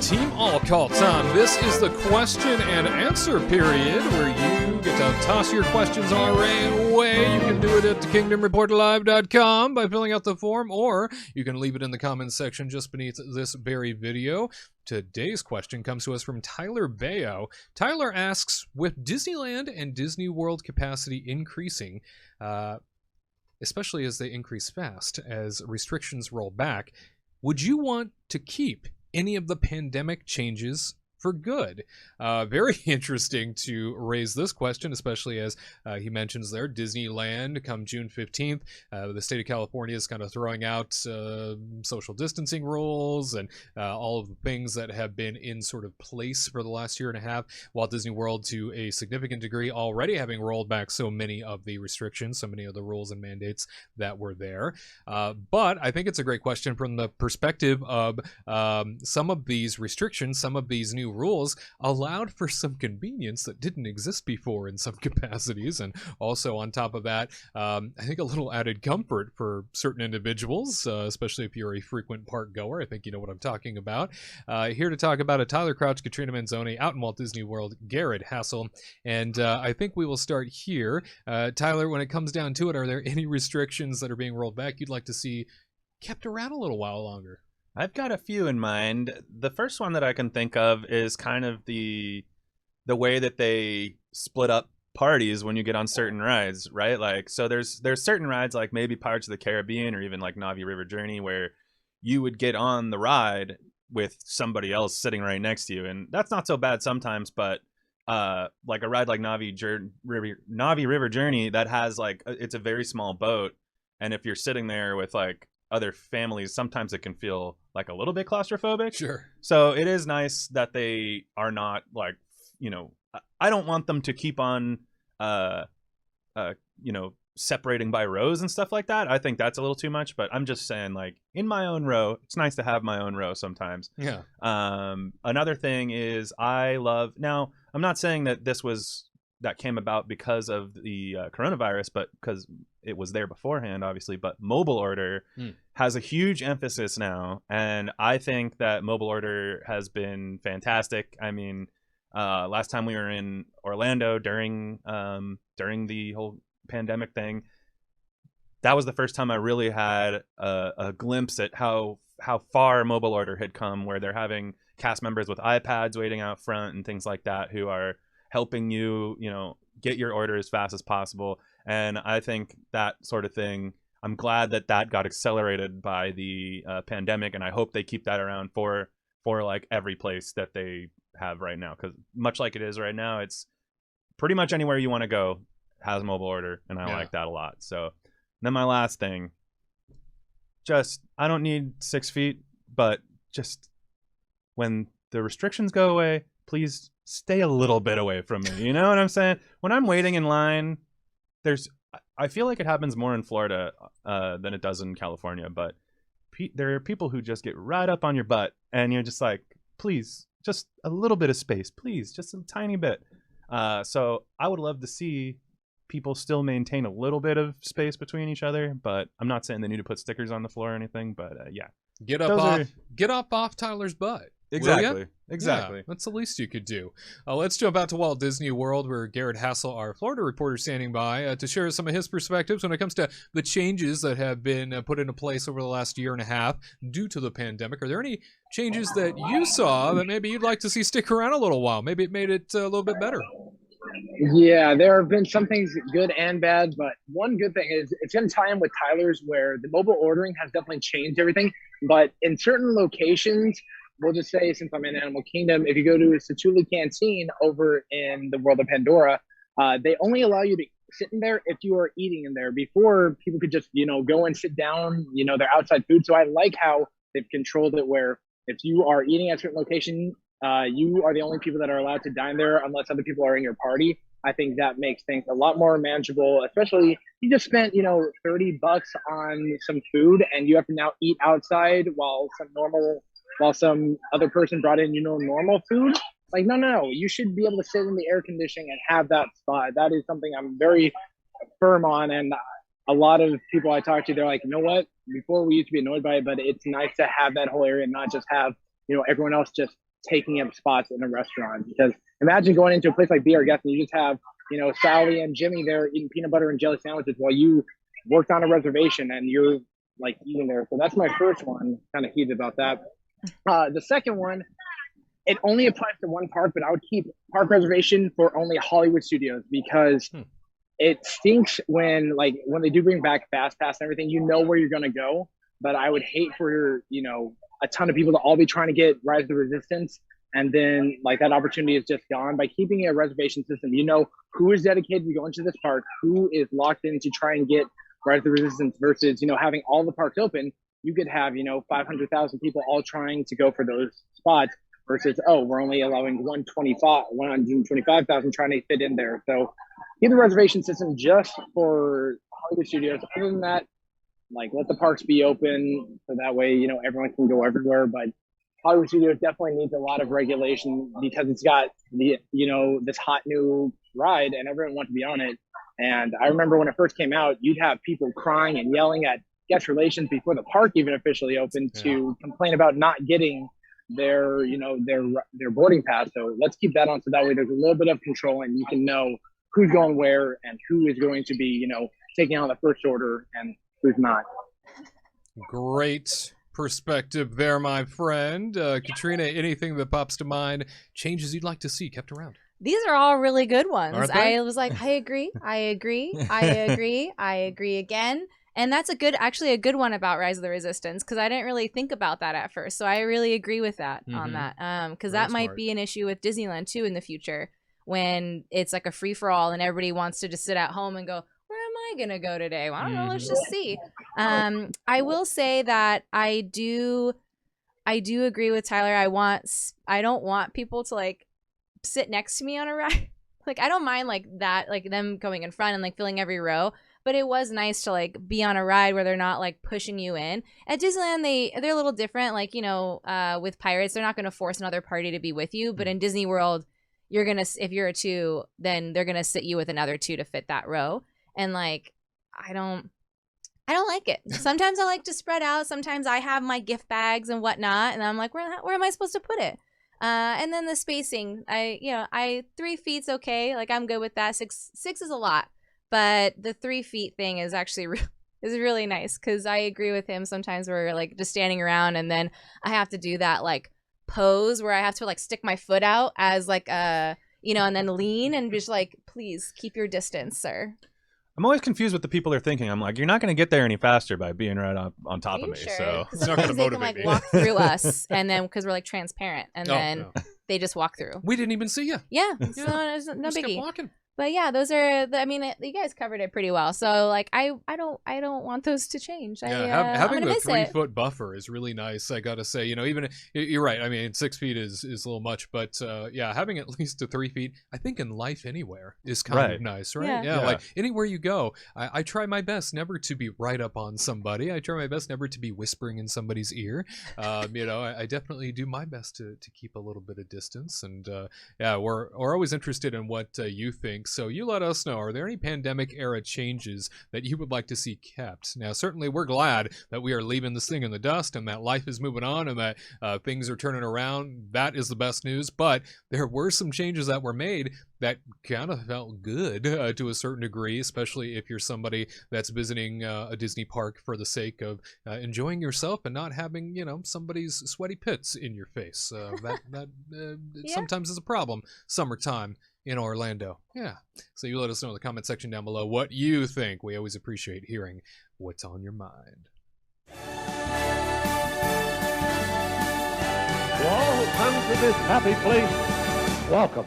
Team All Call time. This is the question and answer period where you get to toss your questions our way. You can do it at thekingdomreportlive.com by filling out the form, or you can leave it in the comments section just beneath this very video. Today's question comes to us from Tyler Bayo. Tyler asks, with Disneyland and Disney World capacity increasing, especially as they increase fast as restrictions roll back, would you want to keep any of the pandemic changes for good? Very interesting to raise this question, especially as he mentions there, Disneyland come June 15th. The state of California is kind of throwing out social distancing rules and all of the things that have been in sort of place for the last year and a half. Walt Disney World, to a significant degree, already having rolled back so many of the restrictions, so many of the rules and mandates that were there. But I think it's a great question from the perspective of some of these restrictions, some of these new rules allowed for some convenience that didn't exist before in some capacities, and also on top of that, I think a little added comfort for certain individuals, especially if you're a frequent park goer. I think you know what I'm talking about. Here to talk about it, Tyler Crouch, Katrina Manzoni, out in Walt Disney World, Garrett Hassel, and I think we will start here. Tyler, when it comes down to it, are there any restrictions that are being rolled back you'd like to see kept around a little while longer? I've got a few in mind. The first one that I can think of is kind of the way that they split up parties when you get on certain rides, right? Like, so there's certain rides like maybe Pirates of the Caribbean or even like Navi River Journey where you would get on the ride with somebody else sitting right next to you, and that's not so bad sometimes. But like a ride like Navi River Journey that has like it's a very small boat, and if you're sitting there with like other families, sometimes it can feel like a little bit claustrophobic. Sure. So it is nice that they are not like, you know, I don't want them to keep on, you know, separating by rows and stuff like that. I think that's a little too much, but I'm just saying, like, in my own row, it's nice to have my own row sometimes. Yeah. Another thing is now I'm not saying that that came about because of the coronavirus, but because it was there beforehand, obviously. But mobile order has a huge emphasis now, and I think that mobile order has been fantastic. I mean, last time we were in Orlando during the whole pandemic thing, that was the first time I really had a glimpse at how far mobile order had come, where they're having cast members with iPads waiting out front and things like that who are helping you, you know, get your order as fast as possible. And I think that sort of thing, I'm glad that got accelerated by the pandemic, and I hope they keep that around for like every place that they have right now, because much like it is right now, it's pretty much anywhere you want to go has mobile order, and I like that a lot. So then my last thing, just I don't need 6 feet, but just when the restrictions go away, please stay a little bit away from me. You know what I'm saying? When I'm waiting in line, I feel like it happens more in Florida than it does in California, but there are people who just get right up on your butt, and you're just like, please, just a little bit of space, please, just a tiny bit. So I would love to see people still maintain a little bit of space between each other, but I'm not saying they need to put stickers on the floor or anything, but yeah. Get up off Tyler's butt. Exactly. Yeah, that's the least you could do. Let's jump out to Walt Disney World, where Garrett Hassel, our Florida reporter, standing by to share some of his perspectives when it comes to the changes that have been put into place over the last year and a half due to the pandemic. Are there any changes that you saw that maybe you'd like to see stick around a little while? Maybe it made it a little bit better. Yeah, there have been some things good and bad, but one good thing is it's going to tie in with Tyler's, where the mobile ordering has definitely changed everything. But in certain locations, we'll just say, since I'm in Animal Kingdom, if you go to Satuli Canteen over in the World of Pandora, they only allow you to sit in there if you are eating in there. Before, people could just, go and sit down, their outside food. So I like how they've controlled it, where if you are eating at a certain location, you are the only people that are allowed to dine there unless other people are in your party. I think that makes things a lot more manageable, especially you just spent, $30 on some food, and you have to now eat outside while some other person brought in, normal food. Like, no, you should be able to sit in the air conditioning and have that spot. That is something I'm very firm on. And a lot of people I talk to, they're like, you know what? Before we used to be annoyed by it, but it's nice to have that whole area and not just have, everyone else just taking up spots in a restaurant. Because imagine going into a place like Be Our Guest and you just have, Sally and Jimmy there eating peanut butter and jelly sandwiches while you worked on a reservation and you're like eating there. So that's my first one. Kind of heated about that. The second one, it only applies to one park, but I would keep park reservation for only Hollywood Studios, because it stinks when they do bring back Fast Pass and everything, where you're going to go. But I would hate for, a ton of people to all be trying to get Rise of the Resistance. And then that opportunity is just gone. By keeping a reservation system, who is dedicated to going to this park, who is locked in to try and get Rise of the Resistance, versus, having all the parks open. You could have, 500,000 people all trying to go for those spots, versus, we're only allowing 125,000 trying to fit in there. So keep the reservation system just for Hollywood Studios. Other than that, let the parks be open so that way, everyone can go everywhere. But Hollywood Studios definitely needs a lot of regulation, because it's got this hot new ride and everyone wants to be on it. And I remember when it first came out, you'd have people crying and yelling at guest relations before the park even officially opened to complain about not getting their boarding pass. So let's keep that on, so that way there's a little bit of control and you can know who's going where and who is going to be, taking on the first order and who's not. Great perspective there, my friend. Katrina, anything that pops to mind, changes you'd like to see kept around? These are all really good ones. Aren't they? I was like, I agree again. And that's actually a good one about Rise of the Resistance, because I didn't really think about that at first. So I really agree with that on that. Because that might be an issue with Disneyland too in the future, when it's like a free for all and everybody wants to just sit at home and go, where am I gonna go today? Well, I don't know. Let's just see. I will say that I do agree with Tyler. I don't want people to sit next to me on a ride. I don't mind that, them going in front and filling every row. But it was nice to be on a ride where they're not pushing you in. At Disneyland, they're a little different. With Pirates, they're not going to force another party to be with you. But in Disney World, if you're a 2, then they're gonna sit you with another 2 to fit that row. And I don't like it. Sometimes I like to spread out. Sometimes I have my gift bags and whatnot, and I'm like, where am I supposed to put it? And then the spacing, 3 feet's okay. I'm good with that. 6 is a lot. But the 3 feet thing is actually is really nice, because I agree with him. Sometimes we're just standing around, and then I have to do that pose where I have to stick my foot out as and then lean and just please keep your distance, sir. I'm always confused what the people are thinking. I'm like, you're not going to get there any faster by being right on top of me. Sure? So it's not going to motivate they can me. walk through us, and then because we're transparent, and then they just walk through. We didn't even see you. Yeah, so it's no Just kept biggie. walking. But yeah, those are. You guys covered it pretty well. So I don't want those to change. Having the 3 foot buffer is really nice. I gotta say, even you're right. I mean, 6 feet is a little much, but having at least 3 feet, I think in life anywhere is kind of nice, right? Yeah. Anywhere you go, I try my best never to be right up on somebody. I try my best never to be whispering in somebody's ear. I definitely do my best to keep a little bit of distance. And we're always interested in what you think. So you let us know, are there any pandemic era changes that you would like to see kept? Now, certainly we're glad that we are leaving this thing in the dust and that life is moving on and that things are turning around. That is the best news. But there were some changes that were made that kind of felt good to a certain degree, especially if you're somebody that's visiting a Disney park for the sake of enjoying yourself and not having, somebody's sweaty pits in your face. That sometimes is a problem summertime in Orlando. Yeah. So you let us know in the comment section down below what you think. We always appreciate hearing what's on your mind. To all who come to this happy place, welcome.